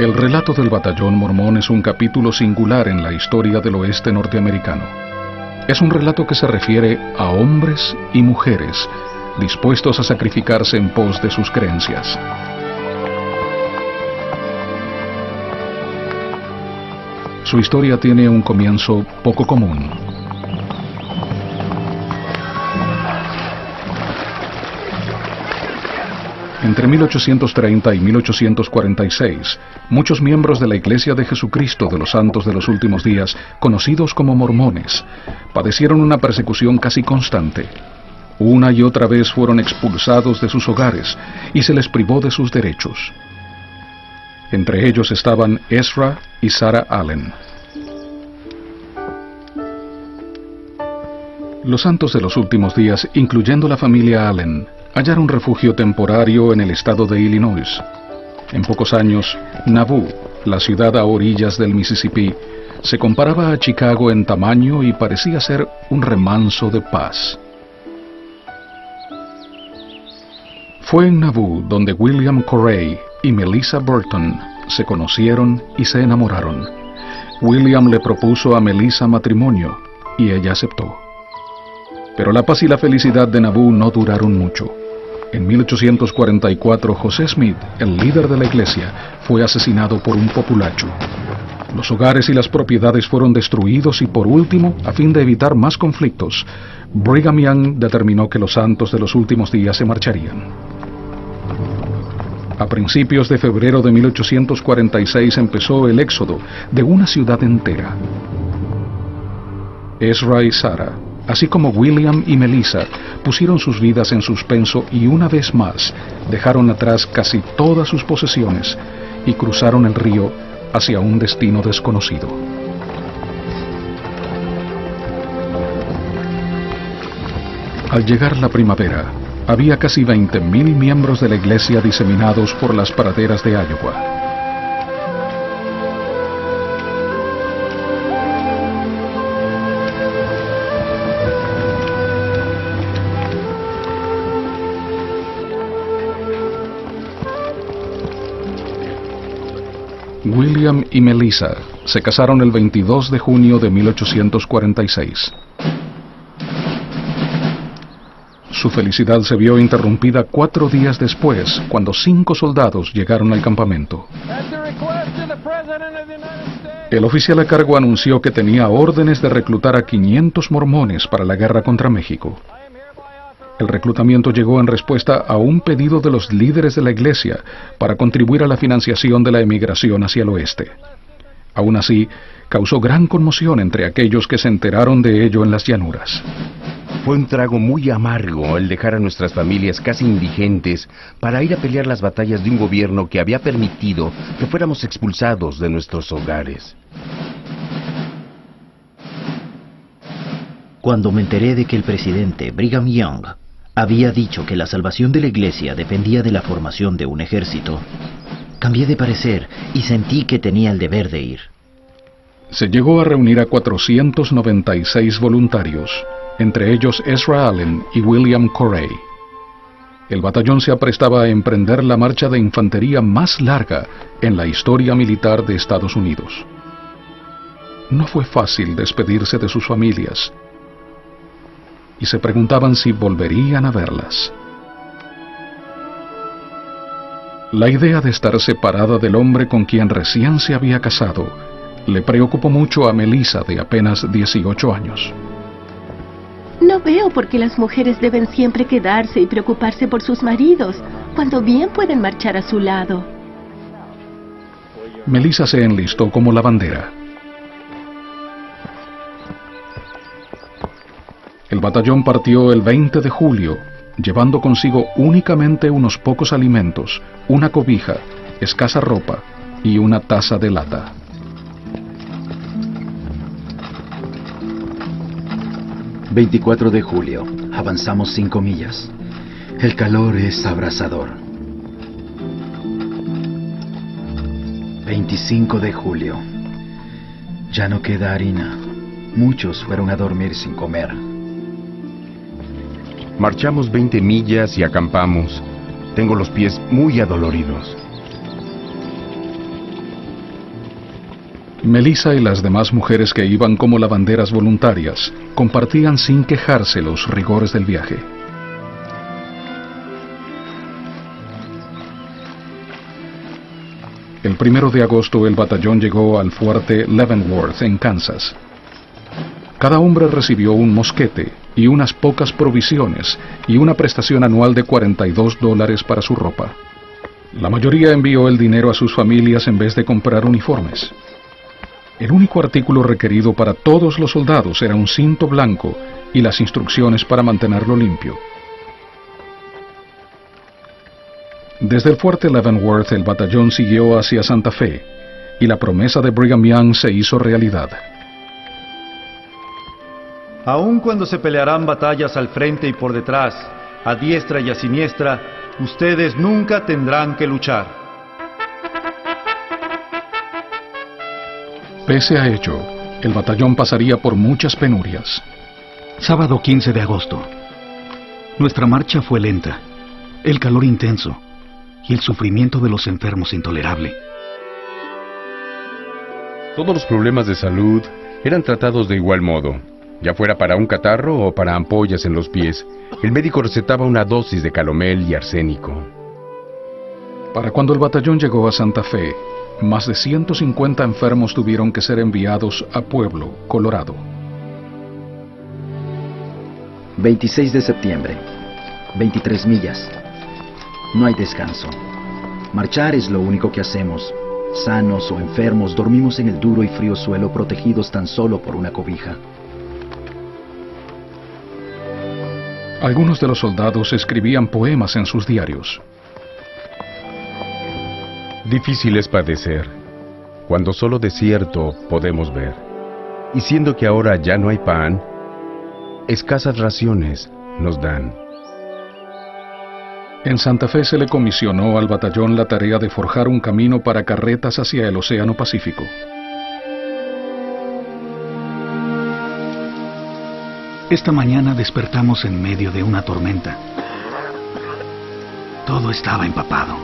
El relato del batallón mormón es un capítulo singular en la historia del oeste norteamericano. Es un relato que se refiere a hombres y mujeres dispuestos a sacrificarse en pos de sus creencias. Su historia tiene un comienzo poco común. Entre 1830 y 1846, muchos miembros de la Iglesia de Jesucristo de los Santos de los Últimos Días, conocidos como mormones, padecieron una persecución casi constante. Una y otra vez fueron expulsados de sus hogares y se les privó de sus derechos. Entre ellos estaban Ezra y Sarah Allen. Los santos de los últimos días, incluyendo la familia Allen, hallaron refugio temporario en el estado de Illinois. En pocos años, Nauvoo, la ciudad a orillas del Mississippi, se comparaba a Chicago en tamaño y parecía ser un remanso de paz. Fue en Nauvoo donde William Corey y Melissa Burton se conocieron y se enamoraron. William le propuso a Melissa matrimonio y ella aceptó. Pero la paz y la felicidad de Nauvoo no duraron mucho. En 1844, José Smith, el líder de la iglesia, fue asesinado por un populacho. Los hogares y las propiedades fueron destruidos y, por último, a fin de evitar más conflictos, Brigham Young determinó que los santos de los últimos días se marcharían. A principios de febrero de 1846 empezó el éxodo de una ciudad entera. Ezra y Sarah, así como William y Melissa, pusieron sus vidas en suspenso y una vez más dejaron atrás casi todas sus posesiones y cruzaron el río hacia un destino desconocido. Al llegar la primavera, había casi 20,000 miembros de la iglesia diseminados por las praderas de Iowa. William y Melissa se casaron el 22 de junio de 1846. Su felicidad se vio interrumpida 4 días después, cuando 5 soldados llegaron al campamento. El oficial a cargo anunció que tenía órdenes de reclutar a 500 mormones para la guerra contra México. El reclutamiento llegó en respuesta a un pedido de los líderes de la iglesia para contribuir a la financiación de la emigración hacia el oeste. Aún así, causó gran conmoción entre aquellos que se enteraron de ello en las llanuras. Fue un trago muy amargo el dejar a nuestras familias casi indigentes para ir a pelear las batallas de un gobierno que había permitido que fuéramos expulsados de nuestros hogares. Cuando me enteré de que el presidente Brigham Young había dicho que la salvación de la iglesia dependía de la formación de un ejército, cambié de parecer y sentí que tenía el deber de ir. Se llegó a reunir a 496 voluntarios, entre ellos Ezra Allen y William Corey. El batallón se aprestaba a emprender la marcha de infantería más larga en la historia militar de Estados Unidos. No fue fácil despedirse de sus familias, y se preguntaban si volverían a verlas. La idea de estar separada del hombre con quien recién se había casado le preocupó mucho a Melissa, de apenas 18 años. No veo por qué las mujeres deben siempre quedarse y preocuparse por sus maridos, cuando bien pueden marchar a su lado. Melissa se enlistó como lavandera. El batallón partió el 20 de julio, llevando consigo únicamente unos pocos alimentos, una cobija, escasa ropa y una taza de lata. ...24 de julio... avanzamos 5 millas. El calor es abrasador. 25 de julio... ya no queda harina. Muchos fueron a dormir sin comer. Marchamos 20 millas y acampamos. Tengo los pies muy adoloridos. Melissa y las demás mujeres que iban como lavanderas voluntarias compartían sin quejarse los rigores del viaje. El 1 de agosto el batallón llegó al fuerte Leavenworth en Kansas. Cada hombre recibió un mosquete y unas pocas provisiones y una prestación anual de $42 para su ropa. La mayoría envió el dinero a sus familias en vez de comprar uniformes. El único artículo requerido para todos los soldados era un cinto blanco y las instrucciones para mantenerlo limpio. Desde el fuerte Leavenworth el batallón siguió hacia Santa Fe y la promesa de Brigham Young se hizo realidad. Aun cuando se pelearán batallas al frente y por detrás, a diestra y a siniestra, ustedes nunca tendrán que luchar. Pese a ello, el batallón pasaría por muchas penurias. Sábado 15 de agosto. Nuestra marcha fue lenta, el calor intenso y el sufrimiento de los enfermos intolerable. Todos los problemas de salud eran tratados de igual modo. Ya fuera para un catarro o para ampollas en los pies, el médico recetaba una dosis de calomel y arsénico. Para cuando el batallón llegó a Santa Fe, más de 150 enfermos tuvieron que ser enviados a Pueblo, Colorado. 26 de septiembre. 23 millas. No hay descanso. Marchar es lo único que hacemos. Sanos o enfermos, dormimos en el duro y frío suelo protegidos tan solo por una cobija. Algunos de los soldados escribían poemas en sus diarios. Difícil es padecer, cuando solo desierto podemos ver. Y siendo que ahora ya no hay pan, escasas raciones nos dan. En Santa Fe se le comisionó al batallón la tarea de forjar un camino para carretas hacia el Océano Pacífico. Esta mañana despertamos en medio de una tormenta. Todo estaba empapado.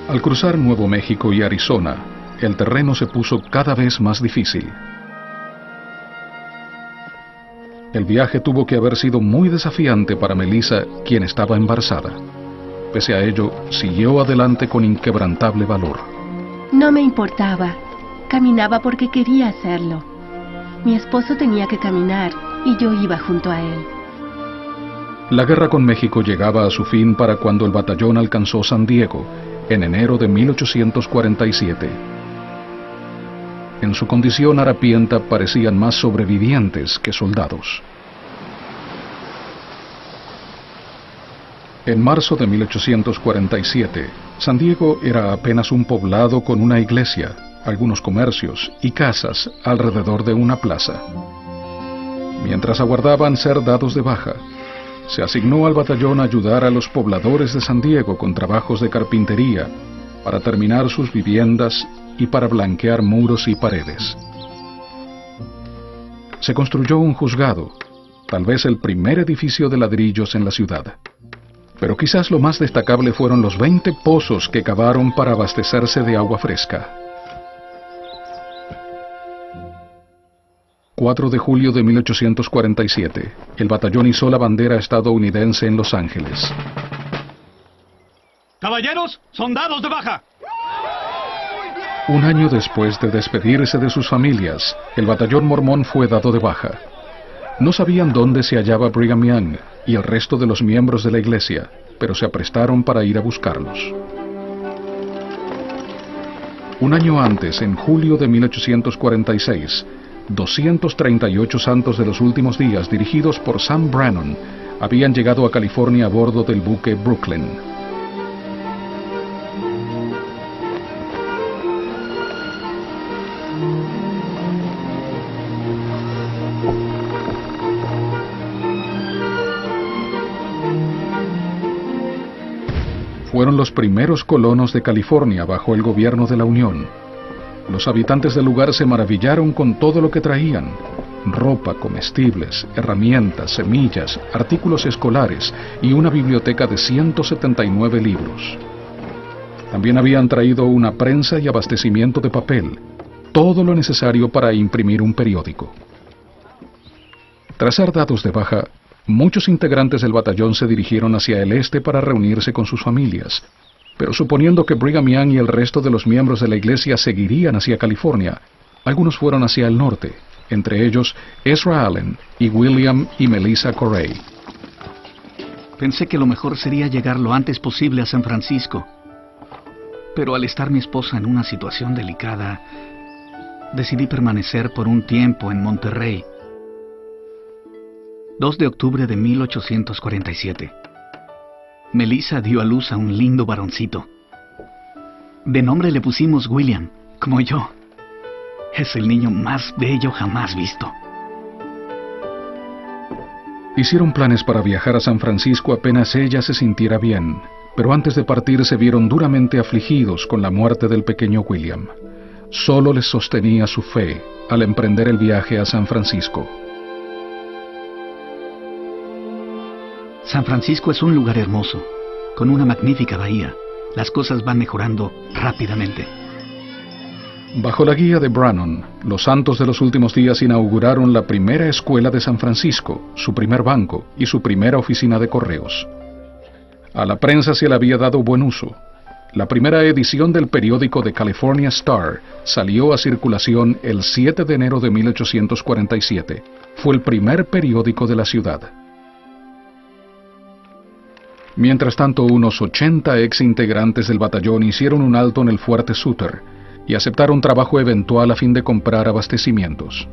Al cruzar Nuevo México y Arizona, el terreno se puso cada vez más difícil. El viaje tuvo que haber sido muy desafiante para Melissa, quien estaba embarazada. Pese a ello, siguió adelante con inquebrantable valor. No me importaba. Caminaba porque quería hacerlo. Mi esposo tenía que caminar y yo iba junto a él. La guerra con México llegaba a su fin para cuando el batallón alcanzó San Diego, en enero de 1847. En su condición harapienta parecían más sobrevivientes que soldados. En marzo de 1847, San Diego era apenas un poblado con una iglesia, algunos comercios y casas alrededor de una plaza. Mientras aguardaban ser dados de baja, se asignó al batallón a ayudar a los pobladores de San Diego con trabajos de carpintería para terminar sus viviendas y para blanquear muros y paredes. Se construyó un juzgado, tal vez el primer edificio de ladrillos en la ciudad. Pero quizás lo más destacable fueron los 20 pozos que cavaron para abastecerse de agua fresca. 4 de julio de 1847, el batallón izó la bandera estadounidense en Los Ángeles. ¡Caballeros, son dados de baja! Un año después de despedirse de sus familias, el batallón mormón fue dado de baja. No sabían dónde se hallaba Brigham Young y el resto de los miembros de la iglesia, pero se aprestaron para ir a buscarlos. Un año antes, en julio de 1846, 238 santos de los últimos días, dirigidos por Sam Brannon, habían llegado a California a bordo del buque Brooklyn. Fueron los primeros colonos de California bajo el gobierno de la Unión. Los habitantes del lugar se maravillaron con todo lo que traían: ropa, comestibles, herramientas, semillas, artículos escolares y una biblioteca de 179 libros. También habían traído una prensa y abastecimiento de papel, todo lo necesario para imprimir un periódico. Tras ser dados de baja, muchos integrantes del batallón se dirigieron hacia el este para reunirse con sus familias, pero suponiendo que Brigham Young y el resto de los miembros de la iglesia seguirían hacia California, algunos fueron hacia el norte, entre ellos Ezra Allen y William y Melissa Corey. Pensé que lo mejor sería llegar lo antes posible a San Francisco, pero al estar mi esposa en una situación delicada, decidí permanecer por un tiempo en Monterrey. 2 de octubre de 1847. Melissa dio a luz a un lindo varoncito. De nombre le pusimos William, como yo. Es el niño más bello jamás visto. Hicieron planes para viajar a San Francisco apenas ella se sintiera bien, pero antes de partir se vieron duramente afligidos con la muerte del pequeño William. Solo les sostenía su fe al emprender el viaje a San Francisco. San Francisco es un lugar hermoso, con una magnífica bahía. Las cosas van mejorando rápidamente. Bajo la guía de Brannon, los santos de los últimos días inauguraron la primera escuela de San Francisco, su primer banco y su primera oficina de correos. A la prensa se le había dado buen uso. La primera edición del periódico The California Star salió a circulación el 7 de enero de 1847. Fue el primer periódico de la ciudad. Mientras tanto, unos 80 ex integrantes del batallón hicieron un alto en el fuerte Sutter y aceptaron trabajo eventual a fin de comprar abastecimientos.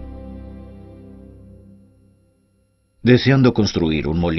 Deseando construir un molino